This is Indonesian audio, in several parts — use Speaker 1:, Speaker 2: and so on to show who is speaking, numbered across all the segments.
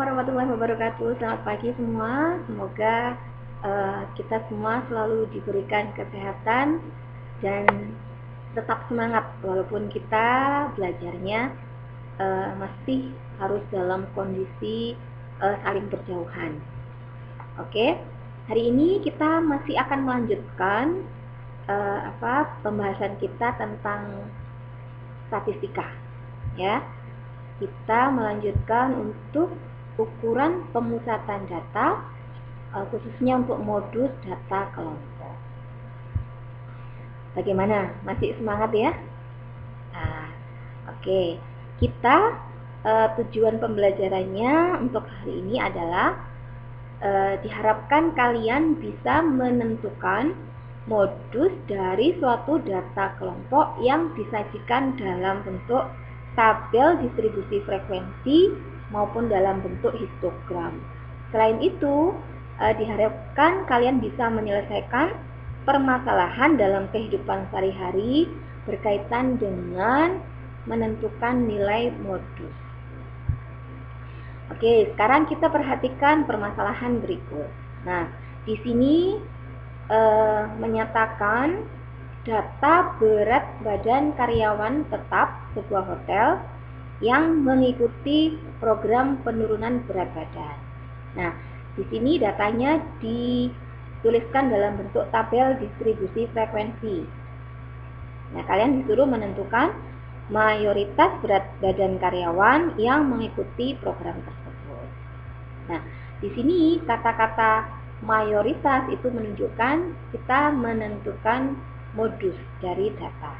Speaker 1: warahmatullahi wabarakatuh. Selamat pagi semua. Semoga kita semua selalu diberikan kesehatan dan tetap semangat walaupun kita belajarnya masih harus dalam kondisi saling berjauhan. Oke, hari ini kita masih akan melanjutkan pembahasan kita tentang statistika, ya. Kita melanjutkan untuk ukuran pemusatan data, khususnya untuk modus data kelompok. Bagaimana? Masih semangat ya? Oke. Kita tujuan pembelajarannya untuk hari ini adalah diharapkan kalian bisa menentukan modus dari suatu data kelompok yang disajikan dalam bentuk tabel distribusi frekuensi maupun dalam bentuk histogram. Selain itu, diharapkan kalian bisa menyelesaikan permasalahan dalam kehidupan sehari-hari berkaitan dengan menentukan nilai modus. Oke, sekarang kita perhatikan permasalahan berikut. Nah, di sini menyatakan data berat badan karyawan tetap sebuah hotel yang mengikuti program penurunan berat badan. Nah, di sini datanya dituliskan dalam bentuk tabel distribusi frekuensi. Nah, kalian disuruh menentukan mayoritas berat badan karyawan yang mengikuti program tersebut. Nah, di sini kata-kata mayoritas itu menunjukkan kita menentukan modus dari data.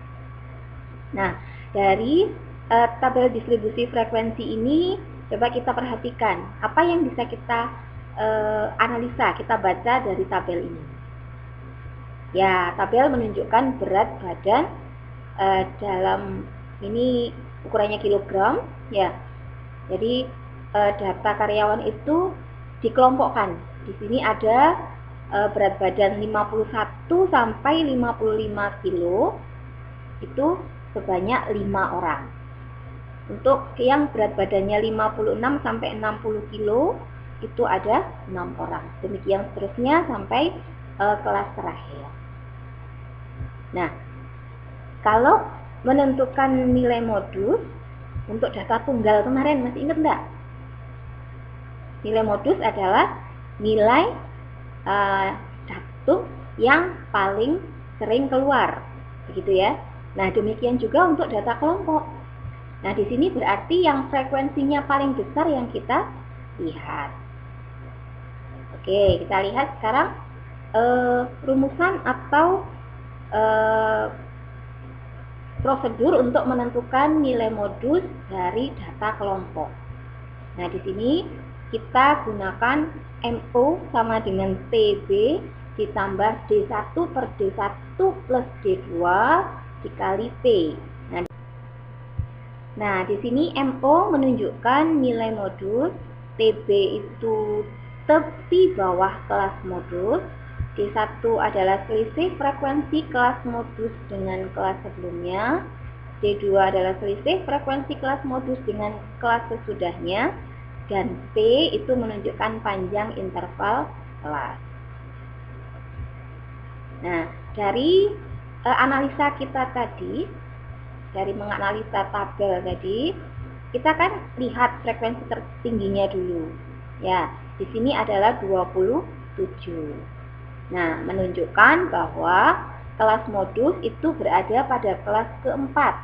Speaker 1: Nah, dari tabel distribusi frekuensi ini coba kita perhatikan apa yang bisa kita analisa, kita baca dari tabel ini. Ya, tabel menunjukkan berat badan dalam ini ukurannya kilogram, ya. Jadi data karyawan itu dikelompokkan. Di sini ada berat badan 51 sampai 55 kilo itu sebanyak 5 orang. Untuk yang berat badannya 56 sampai 60 kilo itu ada 6 orang. Demikian seterusnya sampai kelas terakhir. Nah, kalau menentukan nilai modus untuk data tunggal kemarin masih ingat enggak? Nilai modus adalah nilai satu yang paling sering keluar, begitu ya. Nah, demikian juga untuk data kelompok. Nah, di sini berarti yang frekuensinya paling besar yang kita lihat. Oke, kita lihat sekarang rumusan atau prosedur untuk menentukan nilai modus dari data kelompok. Nah, di sini kita gunakan MO sama dengan TB ditambah D1 per D1 plus D2 dikali P. Nah, di sini MO menunjukkan nilai modus, TB itu tepi bawah kelas modus, D1 adalah selisih frekuensi kelas modus dengan kelas sebelumnya, D2 adalah selisih frekuensi kelas modus dengan kelas sesudahnya, dan P itu menunjukkan panjang interval kelas. Nah, dari analisa kita tadi, dari menganalisa tabel tadi, kita kan lihat frekuensi tertingginya dulu. Ya, di sini adalah 27. Nah, menunjukkan bahwa kelas modus itu berada pada kelas keempat.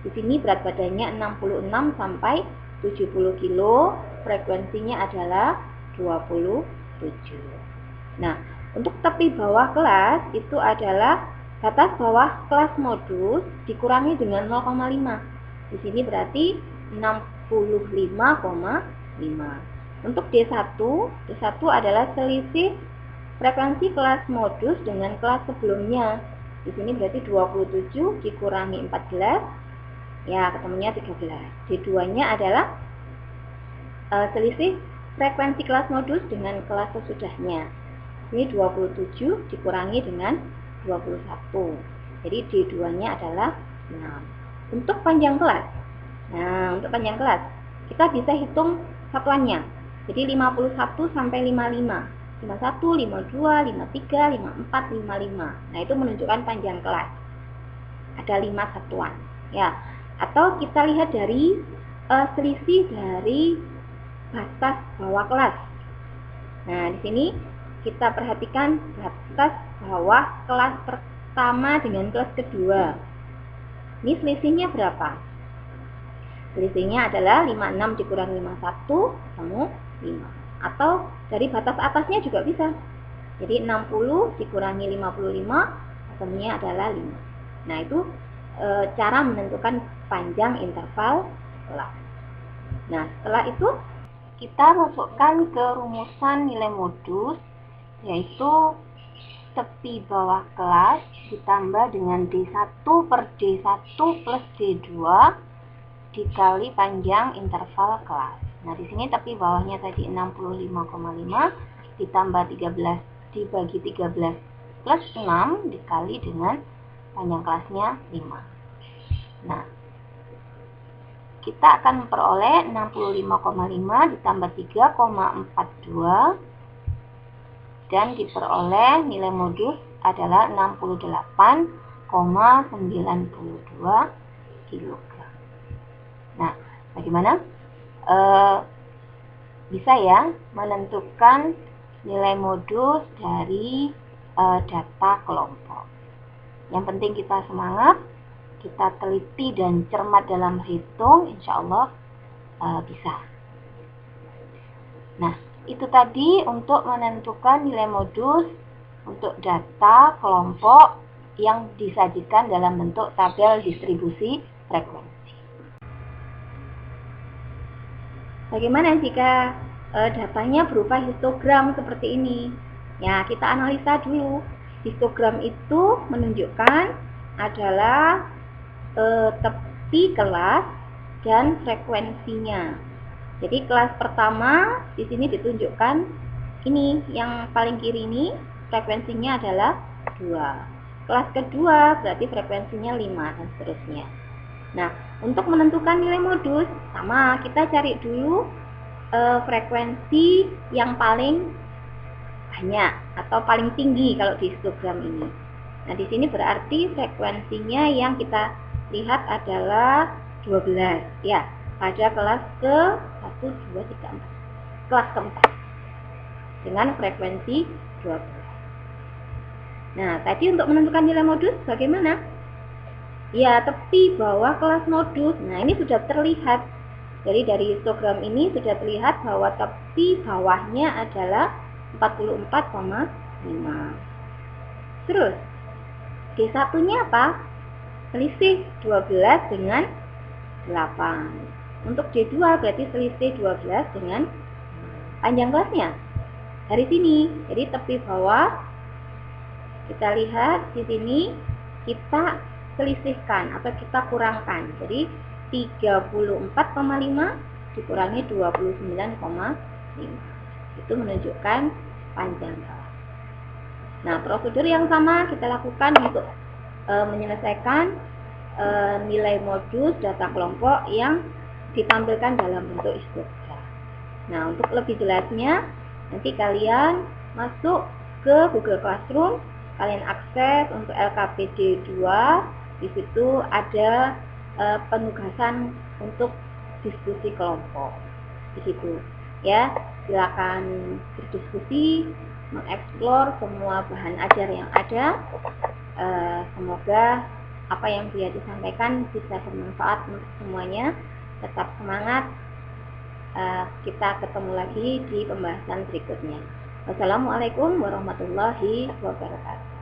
Speaker 1: Di sini berat badannya 66 sampai 70 kilo, frekuensinya adalah 27. Nah, untuk tepi bawah kelas itu adalah batas bawah kelas modus dikurangi dengan 0,5. Di sini berarti 65,5. Untuk D1 adalah selisih frekuensi kelas modus dengan kelas sebelumnya. Di sini berarti 27 dikurangi 14, ya ketemunya 13. D2-nya adalah selisih frekuensi kelas modus dengan kelas sesudahnya. Ini 27 dikurangi dengan 21. Jadi D2-nya adalah 6. Untuk panjang kelas. Nah, untuk panjang kelas kita bisa hitung satuannya. Jadi 51 sampai 55. 51, 52, 53, 54, 55. Nah, itu menunjukkan panjang kelas. Ada 5 satuan, ya. Atau kita lihat dari selisih dari batas bawah kelas. Nah, di sini kita perhatikan batas bawah kelas pertama dengan kelas kedua. Ini selisihnya berapa? Selisihnya adalah 56 dikurangi 51 ketemu 5. Atau dari batas atasnya juga bisa. Jadi 60 dikurangi 55 ketemunya adalah 5. Nah, itu cara menentukan panjang interval kelas. Nah, setelah itu kita masukkan ke rumusan nilai modus, yaitu tepi bawah kelas ditambah dengan D1 per D1 plus D2 dikali panjang interval kelas. Nah, di sini tepi bawahnya tadi 65,5 ditambah 13 dibagi 13 plus 6 dikali dengan panjang kelasnya 5. Nah, kita akan memperoleh 65,5 ditambah 3,42 dan diperoleh nilai modus adalah 68,92 kg. Nah, bagaimana? Bisa ya menentukan nilai modus dari data kelompok. Yang penting kita semangat, kita teliti dan cermat dalam hitung, insya Allah bisa. Nah, itu tadi untuk menentukan nilai modus untuk data kelompok yang disajikan dalam bentuk tabel distribusi frekuensi. Bagaimana jika datanya berupa histogram seperti ini? Ya, kita analisa dulu. Histogram itu menunjukkan adalah tepi kelas dan frekuensinya. Jadi kelas pertama di sini ditunjukkan ini yang paling kiri ini frekuensinya adalah 2. Kelas kedua berarti frekuensinya 5 dan seterusnya. Nah, untuk menentukan nilai modus sama kita cari dulu frekuensi yang paling banyak atau paling tinggi kalau di histogram ini. Nah, di sini berarti frekuensinya yang kita lihat adalah 12 ya, pada kelas ke 1, 2, 3, 4. Kelas keempat dengan frekuensi 12. Nah, tadi untuk menentukan nilai modus bagaimana? Ya, tepi bawah kelas modus. Nah, ini sudah terlihat. Jadi dari histogram ini sudah terlihat bahwa tepi bawahnya adalah 44,5. Terus D1-nya apa? Selisih 12 dengan 8. Untuk D2 berarti selisih 12 dengan panjang kelasnya dari sini. Jadi tepi bawah kita lihat di sini kita selisihkan atau kita kurangkan. Jadi 34,5 dikurangi 29,5. Itu menunjukkan panjang kelas. Nah, prosedur yang sama kita lakukan untuk menyelesaikan nilai modus data kelompok yang ditampilkan dalam bentuk histogram. Nah, untuk lebih jelasnya nanti kalian masuk ke Google Classroom, kalian akses untuk LKPD 2. Di situ ada penugasan untuk diskusi kelompok. Di situ ya, silakan berdiskusi, mengeksplor semua bahan ajar yang ada. Semoga apa yang dia disampaikan bisa bermanfaat untuk semuanya. Tetap semangat. Kita ketemu lagi di pembahasan berikutnya. Wassalamualaikum warahmatullahi wabarakatuh.